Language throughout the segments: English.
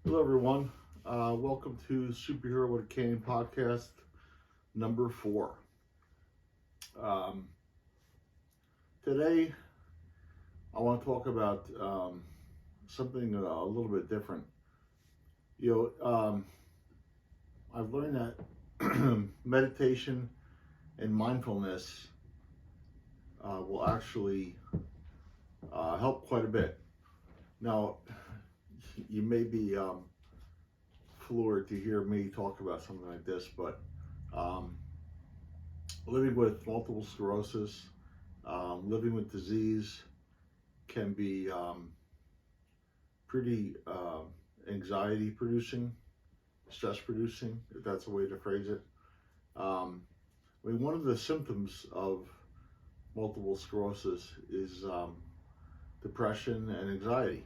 Hello, everyone. Welcome to Superhero with a Cane podcast number 4. Um, Today, I want to talk about something a little bit different. I've learned that meditation and mindfulness will actually help quite a bit. Now, you may be floored to hear me talk about something like this, but um, living with multiple sclerosis, living with disease can be pretty anxiety producing, stress producing, if that's a way to phrase it. Um, one of the symptoms of multiple sclerosis is depression and anxiety.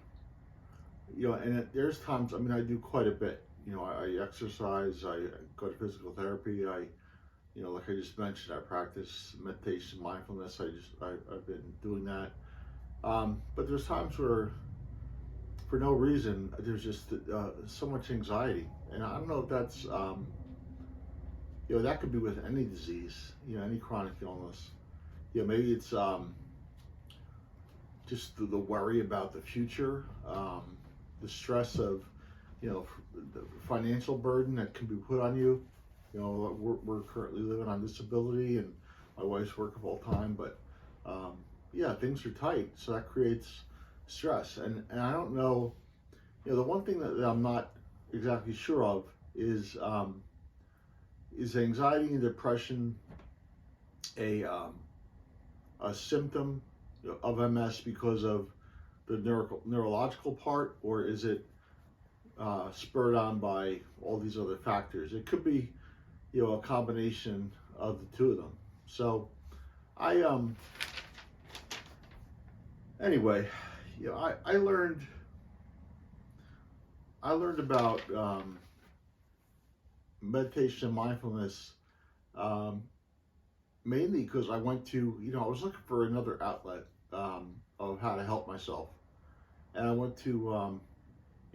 There's times, I do quite a bit. I exercise, I go to physical therapy, like I just mentioned, I practice meditation, mindfulness. I've been doing that. But there's times where, for no reason, there's just so much anxiety, and I don't know if that's, that could be with any disease, any chronic illness. Maybe it's just the worry about the future, the stress of, the financial burden that can be put on you. We're currently living on disability, and my wife's working full time, but yeah, things are tight, so that creates stress. And I don't know, the one thing that I'm not exactly sure of is anxiety and depression a a symptom of MS because of the neurological part, or is it spurred on by all these other factors? It could be, a combination of the two of them. So I anyway, I learned about meditation and mindfulness um, mainly because I went to, I was looking for another outlet of how to help myself, and I went to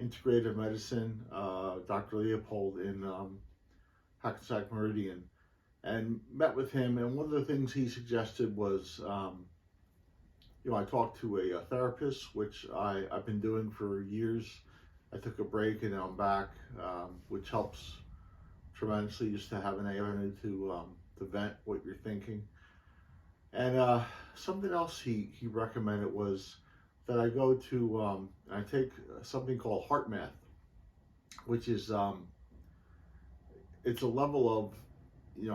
integrative medicine, Dr. Leopold in Hackensack Meridian, and met with him. And one of the things he suggested was, I talked to a therapist, which I've been doing for years. I took a break and now I'm back, which helps tremendously just to have an avenue to vent what you're thinking. And something else he recommended was that I go to, I take something called heart math, which is, it's a level of,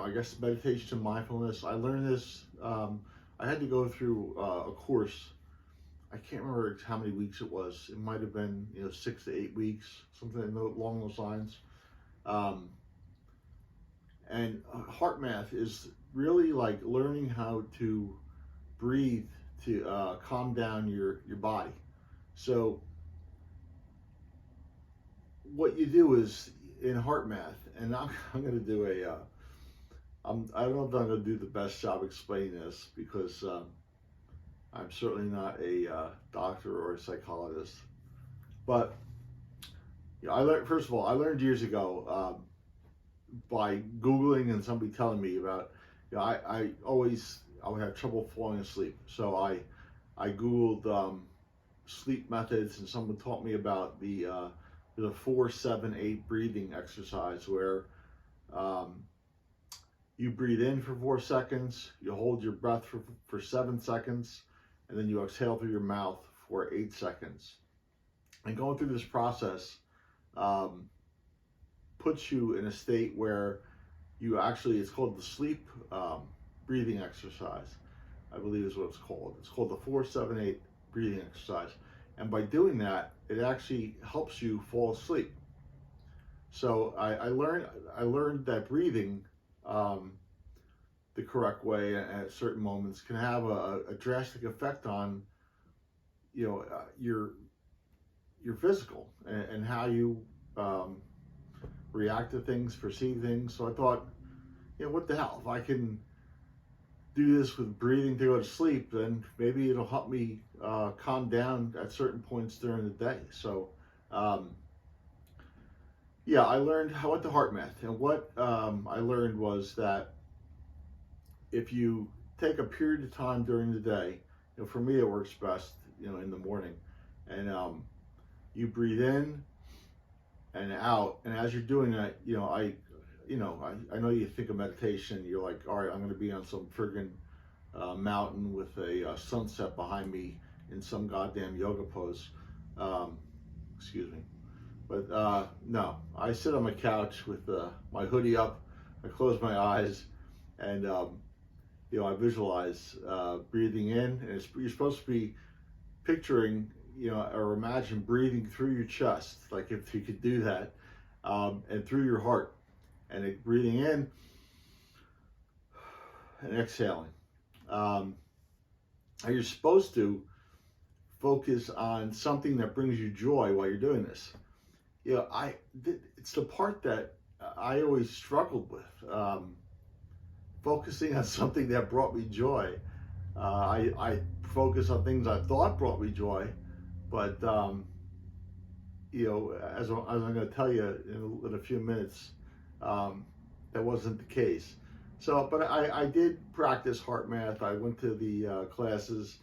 I guess, meditation and mindfulness. I learned this, I had to go through a course. I can't remember how many weeks it was. It might have been, 6 to 8 weeks, something along those lines. Um, and heart math is really like learning how to breathe to calm down your body. So what you do is in heart math, and I'm going to do I don't know if I'm going to do the best job explaining this because I'm certainly not a doctor or a psychologist. But I learned, first of all, I learned years ago by Googling and somebody telling me about, I would have trouble falling asleep. So I Googled sleep methods, and someone taught me about the 4-7-8 breathing exercise, where um, you breathe in for 4 seconds, you hold your breath for 7 seconds, and then you exhale through your mouth for 8 seconds. And going through this process um, puts you in a state where you actually, it's called the sleep breathing exercise, I believe is what it's called. It's called the 4-7-8 breathing exercise. And by doing that, it actually helps you fall asleep. So I learned that breathing um, the correct way at certain moments can have a drastic effect on, your physical, and how you um, react to things, perceive things. So I thought, what the hell? If I can do this with breathing to go to sleep, then maybe it'll help me calm down at certain points during the day. So um, yeah, I went to HeartMath, and what I learned was that if you take a period of time during the day, for me it works best, in the morning, and you breathe in and out, and as you're doing that, I know you think of meditation, you're like, all right, I'm going to be on some friggin' mountain with a sunset behind me in some goddamn yoga pose. Um, Excuse me. But no, I sit on my couch with my hoodie up. I close my eyes, and I visualize breathing in, and you're supposed to be picturing, or imagine breathing through your chest, like if you could do that, and through your heart, and breathing in and exhaling. Um, and you're supposed to focus on something that brings you joy while you're doing this. It's the part that I always struggled with, focusing on something that brought me joy. I focus on things I thought brought me joy, but as I'm going to tell you in a few minutes, that wasn't the case. So, but I did practice HeartMath. I went to the classes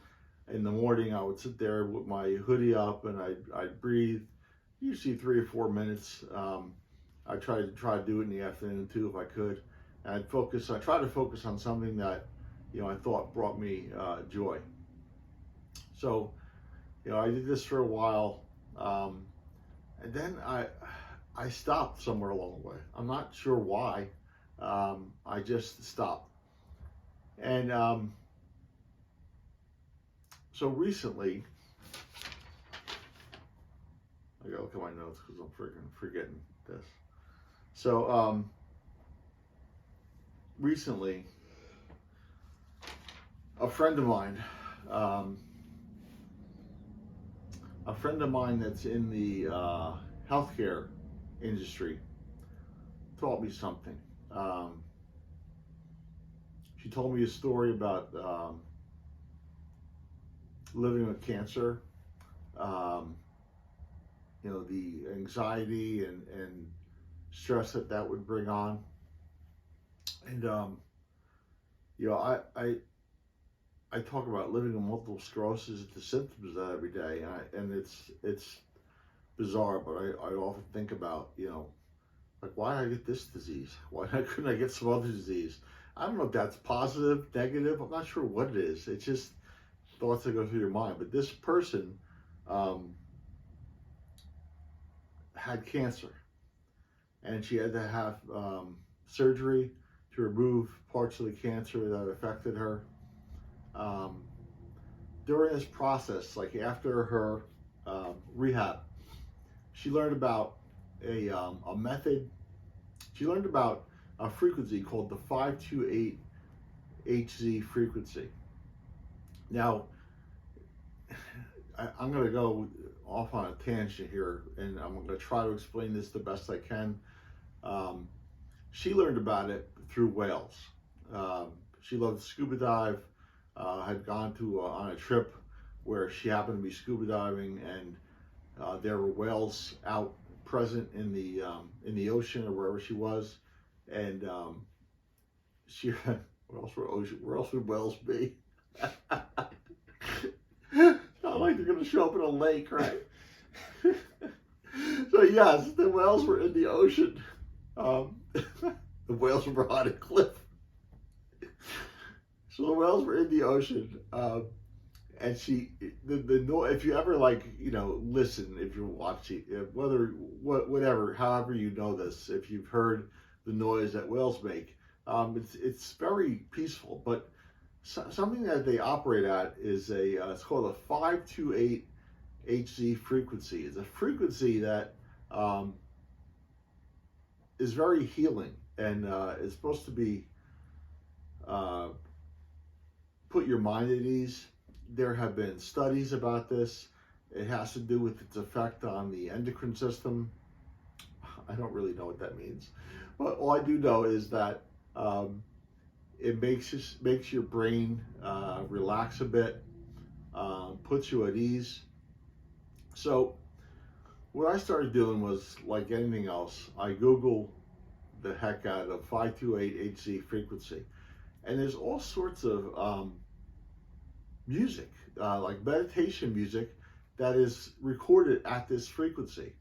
in the morning. I would sit there with my hoodie up, and I'd breathe, usually 3 or 4 minutes. I try to do it in the afternoon too if I could. And I try to focus on something that I thought brought me joy. So I did this for a while, and then I stopped somewhere along the way. I'm not sure why. I just stopped. And so recently, I gotta look at my notes because I'm freaking forgetting this. So recently, a friend of mine, that's in the healthcare industry, taught me something. She told me a story about living with cancer, the anxiety and stress that would bring on. And, I talk about living with multiple sclerosis, the symptoms of that every day. And it's bizarre, but I often think about, like, why did I get this disease? Why couldn't I get some other disease? I don't know if that's positive, negative. I'm not sure what it is. It's just thoughts that go through your mind. But this person had cancer, and she had to have surgery to remove parts of the cancer that affected her. During this process, like after her rehab, she learned about a method. She learned about a frequency called the 528 Hz frequency. Now, I'm going to go off on a tangent here, and I'm going to try to explain this the best I can. She learned about it through whales. She loved to scuba dive, had gone on a trip where she happened to be scuba diving, and there were whales out present in the ocean or wherever she was, and she where else would whales be? Not like they're going to show up in a lake, right? So yes, the whales were in the ocean. The whales were behind a cliff. So the whales were in the ocean, and the noise. If you ever listen, if you're watching, however you know this, if you've heard the noise that whales make, it's very peaceful. But something that they operate at is it's called a 528 Hz frequency. It's a frequency that is very healing, and is supposed to be put your mind at ease. There have been studies about this. It has to do with its effect on the endocrine system. I don't really know what that means, but all I do know is that it makes your brain relax a bit, puts you at ease. So what I started doing was like anything else. I Google the heck out of 528 HZ frequency, and there's all sorts of music, like meditation music, that is recorded at this frequency.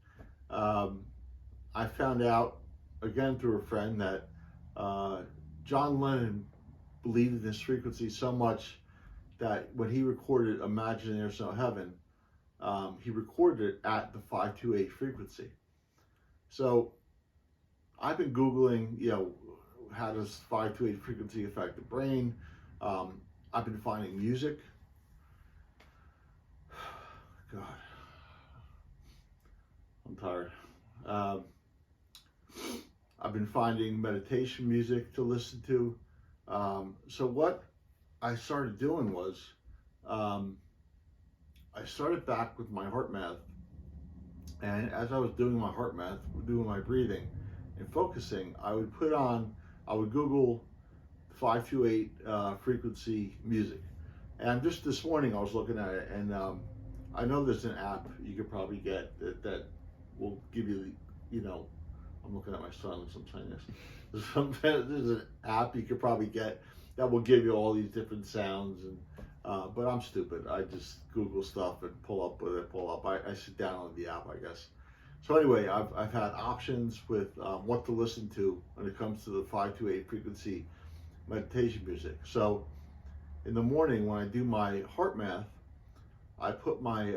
Um, I found out again through a friend that uh, John Lennon believed in this frequency so much that when he recorded Imagine There's No Heaven, he recorded it at the 528 frequency. So I've been Googling, how does 528 frequency affect the brain? Um, I've been finding music. God, I'm tired. Um, I've been finding meditation music to listen to. So what I started doing was, um, I started back with my heart math, and as I was doing my heart math, doing my breathing and focusing, I would Google 528 frequency music. And just this morning I was looking at it, and I know there's an app you could probably get that will give you I'm looking at my son as I'm saying this. There's an app you could probably get that will give you all these different sounds, and but I'm stupid. I just Google stuff and pull up what I pull up. I sit down on the app, I guess. So anyway, I've had options with what to listen to when it comes to the 528 frequency meditation music. So in the morning when I do my heart math, I put my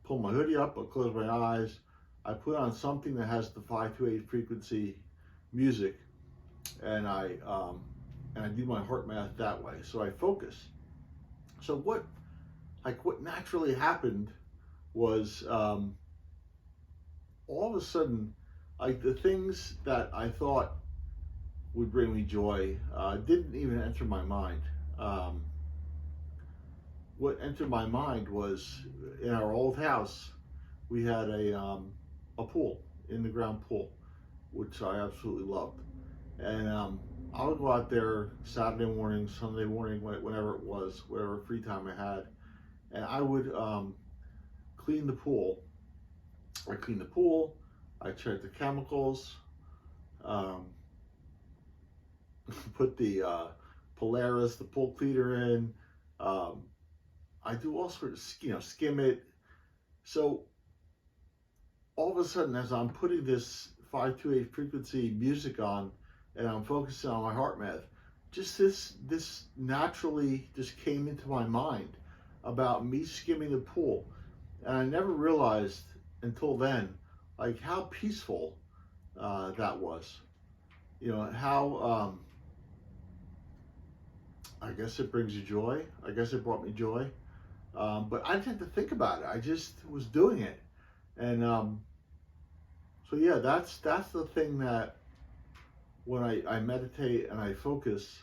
pull my hoodie up, I close my eyes, I put on something that has the 528 frequency music, and I do my heart math that way. So I focus. So what naturally happened was all of a sudden, like the things that I thought would bring me joy didn't even enter my mind. Um, what entered my mind was in our old house, we had a pool, in the ground pool, which I absolutely loved. And I would go out there Saturday morning, Sunday morning, whenever it was, whatever free time I had, and I would clean the pool. I clean the pool, I check the chemicals, um, put the Polaris, the pool cleaner in. Um, I do all sorts of, skim it. So all of a sudden, as I'm putting this 528 frequency music on, and I'm focusing on my heart math, just this naturally just came into my mind about me skimming the pool, and I never realized until then, like how peaceful that was. How I guess it brings you joy. I guess it brought me joy, but I didn't have to think about it. I just was doing it, and so yeah, that's the thing that when I meditate and I focus,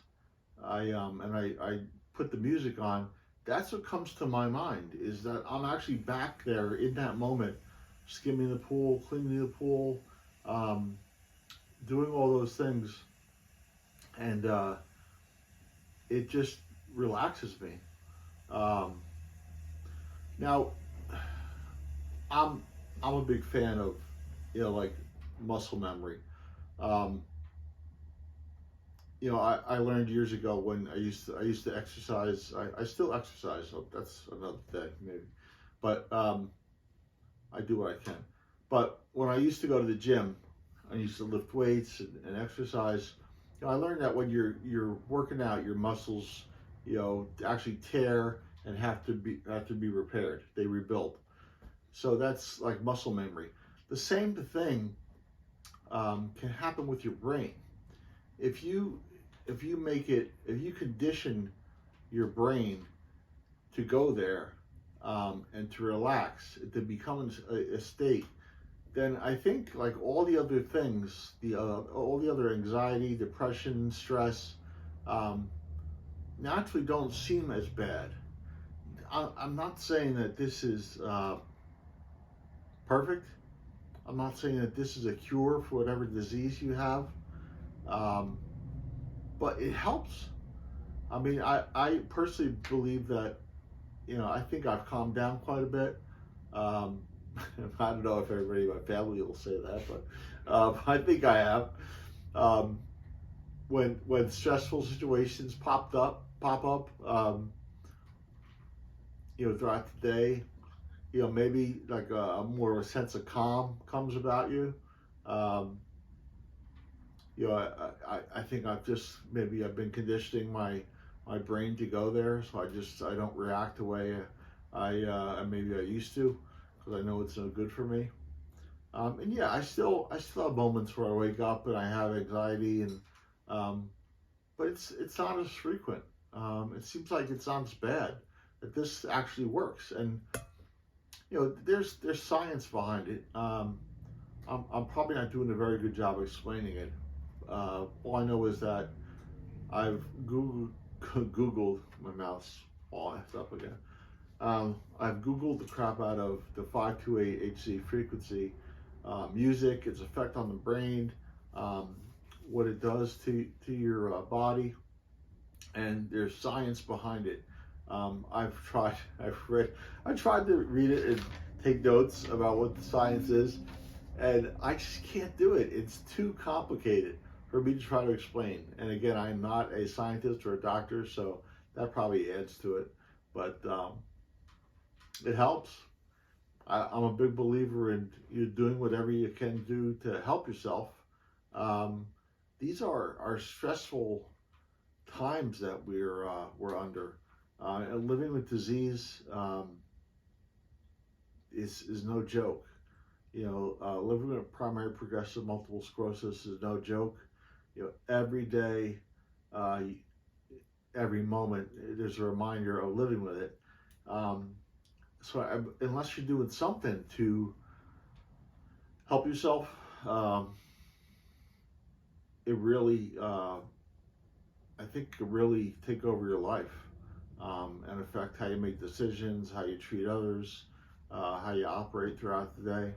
I put the music on. That's what comes to my mind, is that I'm actually back there in that moment, skimming the pool, cleaning the pool, um, doing all those things, and it just relaxes me. Um, Now, I'm I'm a big fan of like muscle memory. Um, I learned years ago when I used to exercise. I still exercise, so that's another thing maybe, but I do what I can. But when I used to go to the gym, I used to lift weights and exercise. I learned that when you're working out, your muscles, actually tear and have to be repaired. They rebuild. So that's like muscle memory. The same thing can happen with your brain. If you if you condition your brain to go there and to relax, to become a state, then I think like all the other things, all the other anxiety, depression, stress, um, naturally don't seem as bad. I'm not saying that this is perfect. I'm not saying that this is a cure for whatever disease you have, um, but it helps. I mean, I personally believe that, I think I've calmed down quite a bit. Um, I don't know if everybody in my family will say that, but I think I have. Um, when stressful situations pop up, throughout the day, maybe like a more of a sense of calm comes about you. Um, I think I've been conditioning my brain to go there, so I don't react the way maybe I used to, because I know it's no good for me. And yeah, I still have moments where I wake up and I have anxiety, and um, but it's not as frequent. It seems like it's not as bad. That this actually works, and there's science behind it. I'm probably not doing a very good job explaining it. All I know is that I've Googled my mouse all effed up again. I've Googled the crap out of the 528 Hz frequency, music, its effect on the brain, um, what it does to your body, and there's science behind it. I tried to read it and take notes about what the science is, and I just can't do it. It's too complicated for me to try to explain. And again, I'm not a scientist or a doctor, so that probably adds to it. But it helps. I'm a big believer in you doing whatever you can do to help yourself. Um, these are stressful times that we're under. And living with disease is no joke. Living with primary progressive multiple sclerosis is no joke. Every day, uh, every moment, there's a reminder of living with it. Um, unless you're doing something to help yourself, um, it really, I think, could really take over your life, and affect how you make decisions, how you treat others, how you operate throughout the day.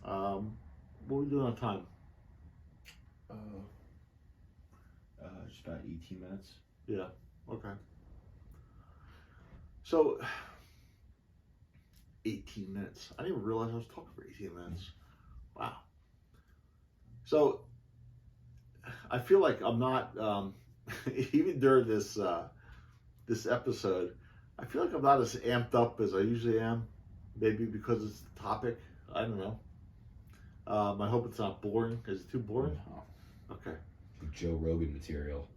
What are we doing on time? Just about 18 minutes. Yeah. Okay. So, 18 minutes. I didn't even realize I was talking for 18 minutes. Wow. So, I feel like I'm not, even during this episode, I feel like I'm not as amped up as I usually am. Maybe because it's the topic. I don't know. I hope it's not boring. Is it too boring? No. Okay. Joe Rogan material.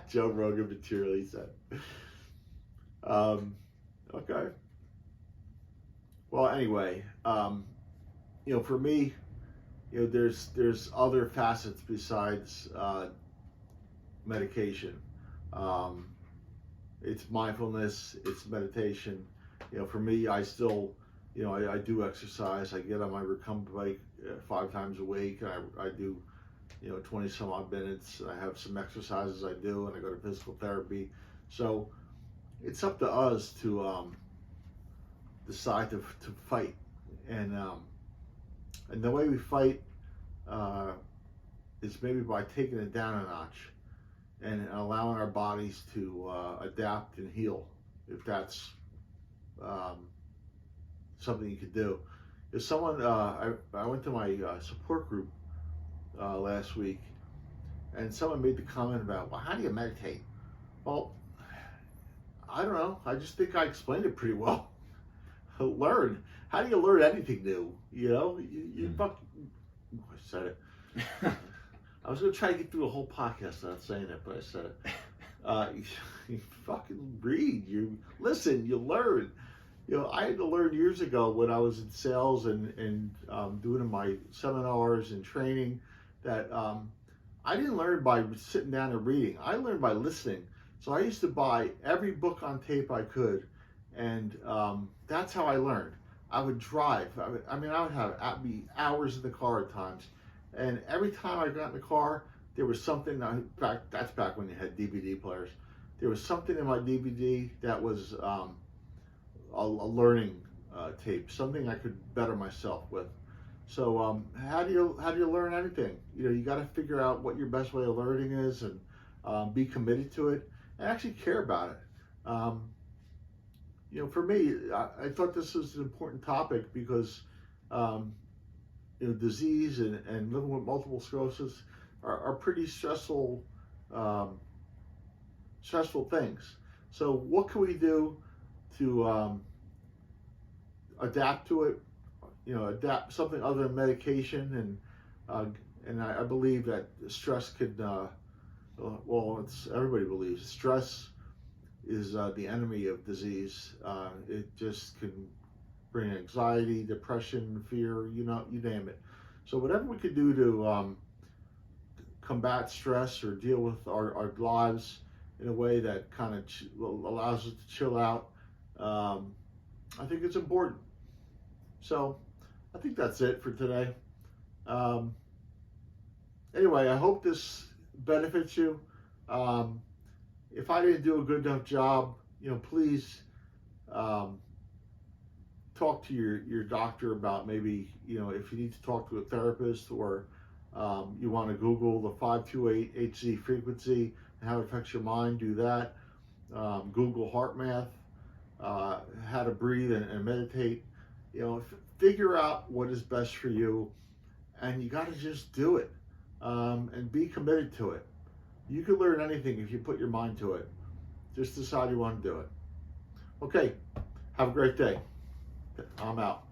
Joe Rogan material, he said. Okay. Well, anyway, for me, there's other facets besides medication. It's mindfulness, it's meditation. For me, I still, I do exercise. I get on my recumbent bike 5 times a week, and I do 20 some odd minutes. I have some exercises I do, and I go to physical therapy. So it's up to us to decide to fight, and the way we fight is maybe by taking it down a notch and allowing our bodies to adapt and heal, if that's something you could do. If someone, I went to my support group last week, and someone made the comment about, well, how do you meditate? Well, I don't know. I just think I explained it pretty well. Learn. How do you learn anything new? You fucking. I said it. I was going to try to get through a whole podcast without saying it, but I said it. You fucking read. You listen. You learn. I had to learn years ago when I was in sales and doing my seminars and training that I didn't learn by sitting down and reading. I learned by listening. So I used to buy every book on tape I could, and that's how I learned. I would drive. I would have be hours in the car at times, and every time I got in the car, there was something. That's back when you had DVD players. There was something in my DVD that was a learning tape, something I could better myself with. So how do you learn anything? You got to figure out what your best way of learning is, and be committed to it, and actually care about it. For me, I thought this was an important topic because, um, disease and living with multiple sclerosis are pretty um, stressful things. So, what can we do to adapt to it? Adapt something other than medication, and I believe that stress could. Well, it's everybody believes stress is the enemy of disease. It just can bring anxiety, depression, fear, you name it. So whatever we could do to combat stress or deal with our lives in a way that kind of allows us to chill out, I think it's important. So I think that's it for today. Um, anyway, I hope this benefits you. Um, if I didn't do a good enough job, please um, talk to your doctor about maybe, if you need to talk to a therapist, or you want to Google the 528 Hz frequency and how it affects your mind, do that. Google heart math, how to breathe and meditate. Figure out what is best for you, and you got to just do it, and be committed to it. You can learn anything if you put your mind to it. Just decide you want to do it. Okay, have a great day. I'm out.